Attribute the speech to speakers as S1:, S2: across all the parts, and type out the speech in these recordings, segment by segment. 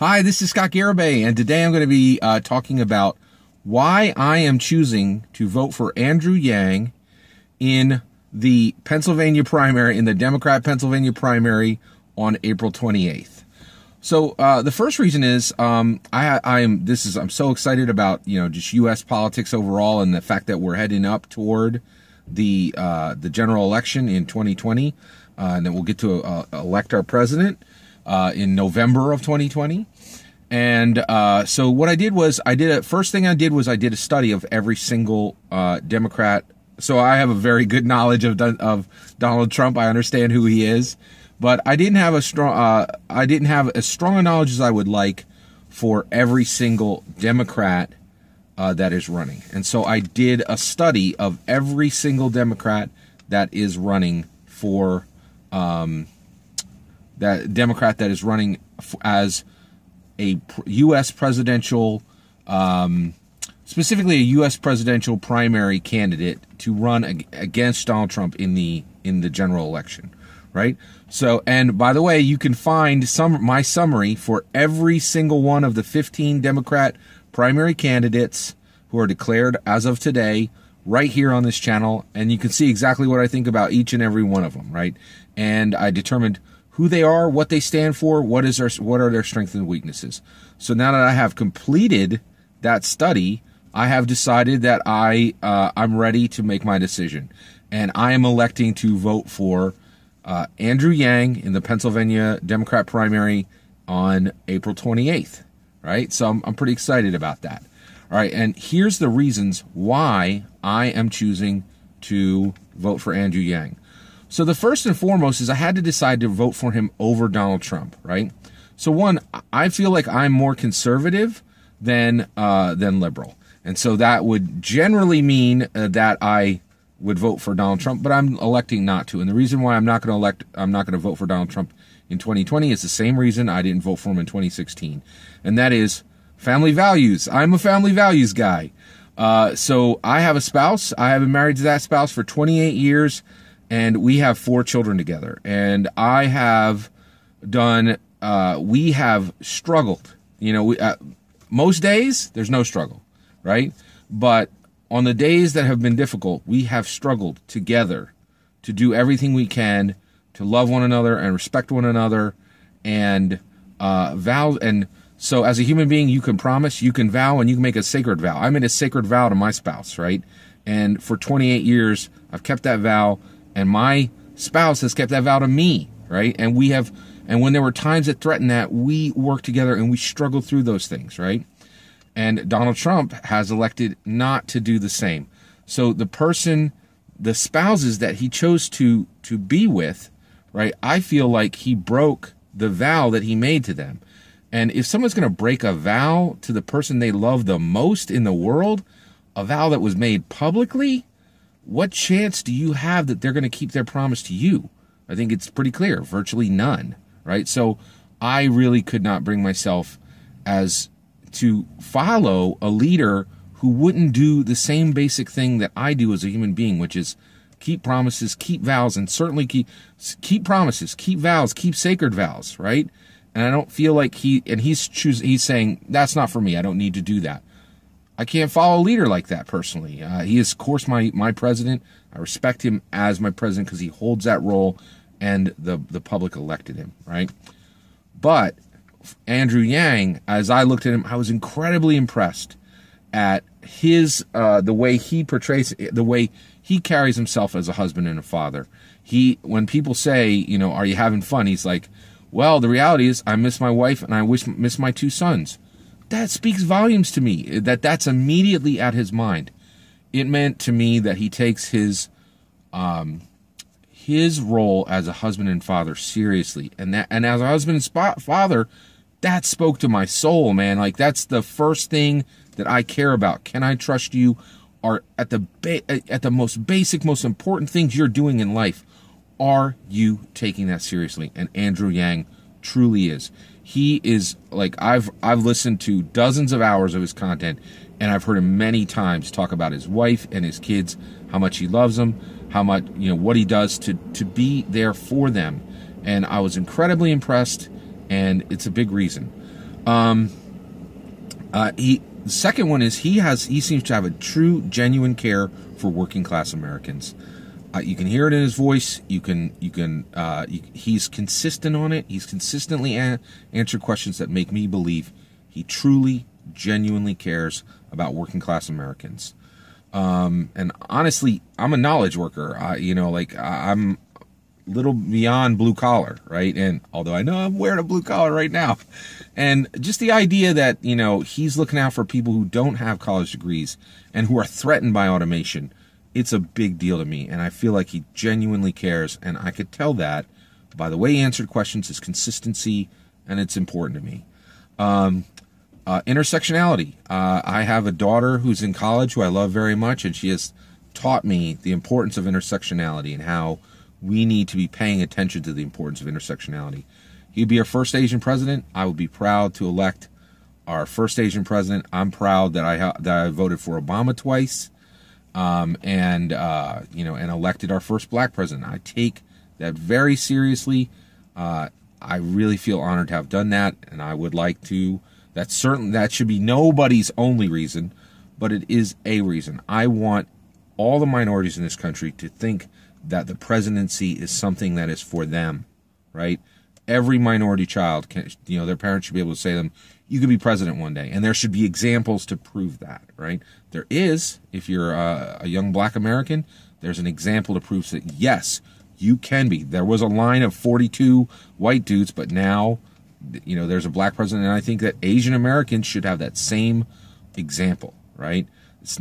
S1: Hi, this is Scott Garibay, and today I'm going to be talking about why I am choosing to vote for Andrew Yang in the Pennsylvania primary, in the Democrat Pennsylvania primary on April 28th. So the first reason is I'm so excited about just U.S. politics overall, and the fact that we're heading up toward the general election in 2020, and then we'll get to elect our president in November of 2020. And so what I did was I did a study of every single Democrat. So I have a very good knowledge of Donald Trump. I understand who he is, but I didn't have as strong a knowledge as I would like for every single Democrat that is running. And so I did a study of every single Democrat that is running for as a U.S. presidential, specifically a U.S. presidential primary candidate to run against Donald Trump in the general election, right? So, and by the way, you can find my summary for every single one of the 15 Democrat primary candidates who are declared as of today right here on this channel, and you can see exactly what I think about each and every one of them, right? And I determined who they are, what they stand for, what are their strengths and weaknesses. So now that I have completed that study, I have decided that I'm ready to make my decision, and I am electing to vote for Andrew Yang in the Pennsylvania Democrat primary on April 28th. Right, so I'm pretty excited about that. All right, and here's the reasons why I am choosing to vote for Andrew Yang. So the first and foremost is I had to decide to vote for him over Donald Trump, right? So one, I feel like I'm more conservative than liberal, and so that would generally mean that I would vote for Donald Trump, but I'm electing not to. And the reason why I'm not going to vote for Donald Trump in 2020 is the same reason I didn't vote for him in 2016, and that is family values. I'm a family values guy. So I have a spouse. I have been married to that spouse for 28 years. And we have 4 children together. And I have we have struggled. Most days, there's no struggle, right? But on the days that have been difficult, we have struggled together to do everything we can to love one another and respect one another and vow. And so as a human being, you can promise, you can vow, and you can make a sacred vow. I made a sacred vow to my spouse, right? And for 28 years, I've kept that vow. And my spouse has kept that vow to me, right? And when there were times that threatened that, we worked together and we struggled through those things, right? And Donald Trump has elected not to do the same. So the spouses that he chose to be with, right? I feel like he broke the vow that he made to them. And if someone's going to break a vow to the person they love the most in the world, a vow that was made publicly, what chance do you have that they're going to keep their promise to you? I think it's pretty clear, virtually none, right? So I really could not bring myself as to follow a leader who wouldn't do the same basic thing that I do as a human being, which is keep promises, keep vows, and certainly keep promises, keep vows, keep sacred vows, right? And I don't feel like he's saying, that's not for me. I don't need to do that. I can't follow a leader like that personally. He is, of course, my president. I respect him as my president because he holds that role, and the public elected him, right? But Andrew Yang, as I looked at him, I was incredibly impressed at the way he portrays, the way he carries himself as a husband and a father. When people say, are you having fun? He's like, well, the reality is I miss my wife and I miss my 2 sons. That speaks volumes to me, that's immediately at his mind. It meant to me that he takes his role as a husband and father seriously. And as a husband and father, that spoke to my soul, man. Like, that's the first thing that I care about. Can I trust you? Or at the most basic, most important things you're doing in life, are you taking that seriously? And Andrew Yang truly is. He is, like, I've listened to dozens of hours of his content, and I've heard him many times talk about his wife and his kids, how much he loves them, how much, what he does to be there for them. And I was incredibly impressed, and it's a big reason. The second one is he seems to have a true, genuine care for working class Americans. You can hear it in his voice. He's consistent on it. He's consistently answered questions that make me believe he truly, genuinely cares about working class Americans. And honestly, I'm a knowledge worker. I'm a little beyond blue collar, right? And although I know I'm wearing a blue collar right now, and just the idea that, he's looking out for people who don't have college degrees and who are threatened by automation, it's a big deal to me. And I feel like he genuinely cares. And I could tell that by the way he answered questions, his consistency, and it's important to me. Intersectionality. I have a daughter who's in college who I love very much, and she has taught me the importance of intersectionality and how we need to be paying attention to the importance of intersectionality. He'd be our first Asian president. I would be proud to elect our first Asian president. I'm proud that I voted for Obama twice, and elected our first black president. I take that very seriously. I really feel honored to have done that, and I would like to. That should be nobody's only reason, but it is a reason. I want all the minorities in this country to think that the presidency is something that is for them, right? Every minority child can, their parents should be able to say to them, you could be president one day. And there should be examples to prove that, right? There is, if you're a young black American, there's an example to prove that, yes, you can be. There was a line of 42 white dudes, but now, there's a black president. And I think that Asian Americans should have that same example, right? It's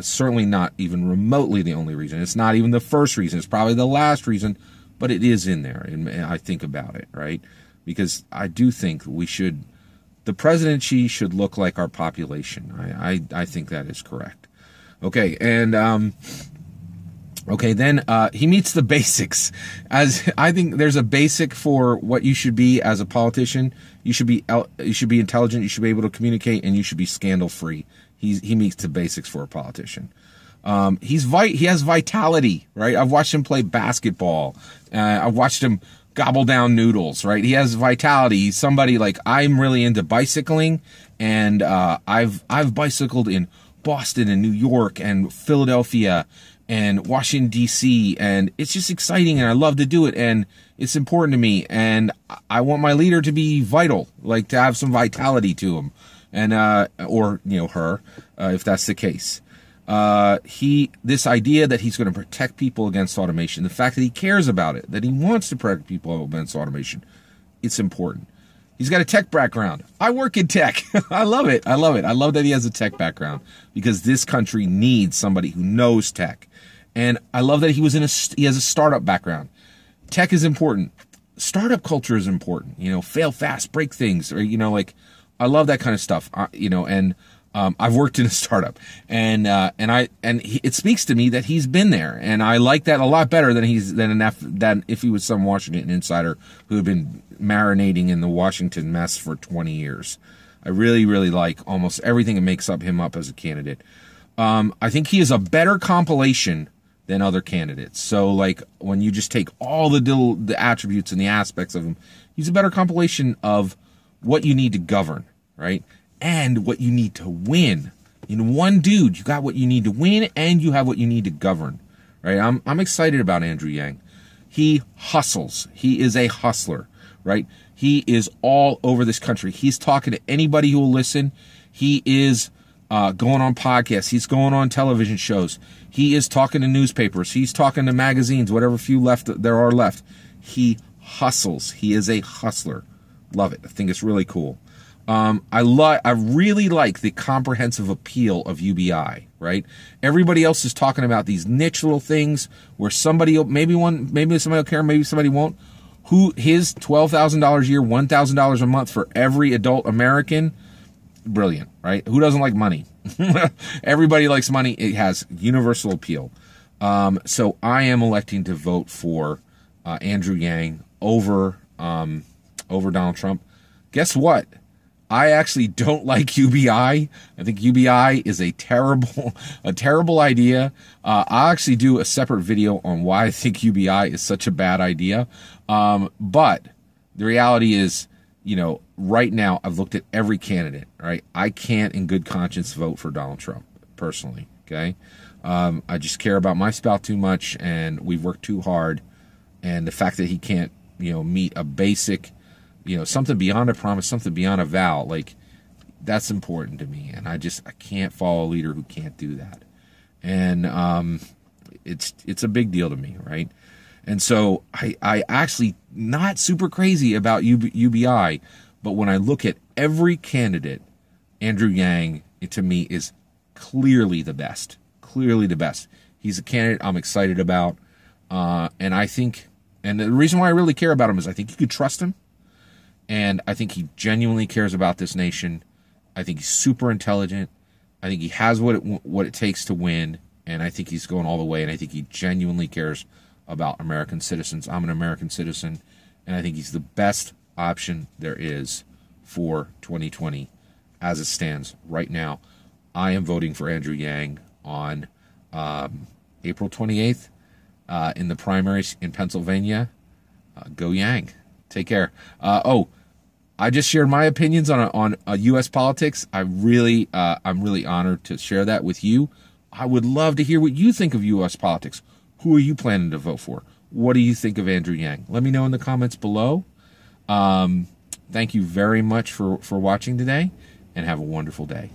S1: certainly not even remotely the only reason. It's not even the first reason. It's probably the last reason, but it is in there. And I think about it, right? Because I do think the presidency should look like our population. I think that is correct. Okay. And, then he meets the basics. As I think there's a basic for what you should be as a politician. You should be intelligent. You should be able to communicate, and you should be scandal free. He meets the basics for a politician. He has vitality, right? I've watched him play basketball. I've watched him gobble down noodles, right? He has vitality. He's somebody like, I'm really into bicycling, and I've bicycled in Boston and New York and Philadelphia and Washington, D.C., and it's just exciting, and I love to do it, and it's important to me, and I want my leader to be vital, like to have some vitality to him, and or her, if that's the case. This idea that he's going to protect people against automation, the fact that he cares about it, that he wants to protect people against automation, it's important. He's got a tech background. I work in tech. I love it. I love that he has a tech background, because this country needs somebody who knows tech. And I love that he has a startup background. Tech is important. Startup culture is important. Fail fast, break things, or I love that kind of stuff. I've worked in a startup, and it speaks to me that he's been there, and I like that a lot better than if he was some Washington insider who had been marinating in the Washington mess for 20 years. I really, really like almost everything that makes him up as a candidate. I think he is a better compilation than other candidates. So, like, when you just take all the attributes and the aspects of him, he's a better compilation of what you need to govern, right? And what you need to win. In one dude, you got what you need to win, and you have what you need to govern, right? I'm excited about Andrew Yang. He hustles. He is a hustler, right? He is all over this country. He's talking to anybody who will listen. He is going on podcasts. He's going on television shows. He is talking to newspapers. He's talking to magazines, whatever few there are left. He hustles. He is a hustler. Love it. I think it's really cool. I really like the comprehensive appeal of UBI, right? Everybody else is talking about these niche little things where maybe somebody will care, maybe somebody won't. His $12,000 a year, $1,000 a month for every adult American, brilliant, right? Who doesn't like money? Everybody likes money. It has universal appeal. So I am electing to vote for Andrew Yang over Donald Trump. Guess what? I actually don't like UBI. I think UBI is a terrible idea. I'll actually do a separate video on why I think UBI is such a bad idea. But the reality is right now I've looked at every candidate. Right, I can't, in good conscience, vote for Donald Trump personally. Okay, I just care about my spouse too much, and we've worked too hard, and the fact that he can't, meet a basic, something beyond a promise, something beyond a vow, like that's important to me, and I can't follow a leader who can't do that, and it's a big deal to me, right? And so I actually not super crazy about UBI, but when I look at every candidate, Andrew Yang, to me, is clearly the best. Clearly the best. He's a candidate I'm excited about, and I think, and the reason why I really care about him is I think you could trust him, and I think he genuinely cares about this nation. I think he's super intelligent. I think he has what it takes to win, and I think he's going all the way, and I think he genuinely cares about American citizens. I'm an American citizen, and I think he's the best option there is for 2020 as it stands right now. I am voting for Andrew Yang on April 28th in the primaries in Pennsylvania. Go Yang. Take care. I just shared my opinions on U.S. politics. I'm really honored to share that with you. I would love to hear what you think of U.S. politics. Who are you planning to vote for? What do you think of Andrew Yang? Let me know in the comments below. Thank you very much for watching today, and have a wonderful day.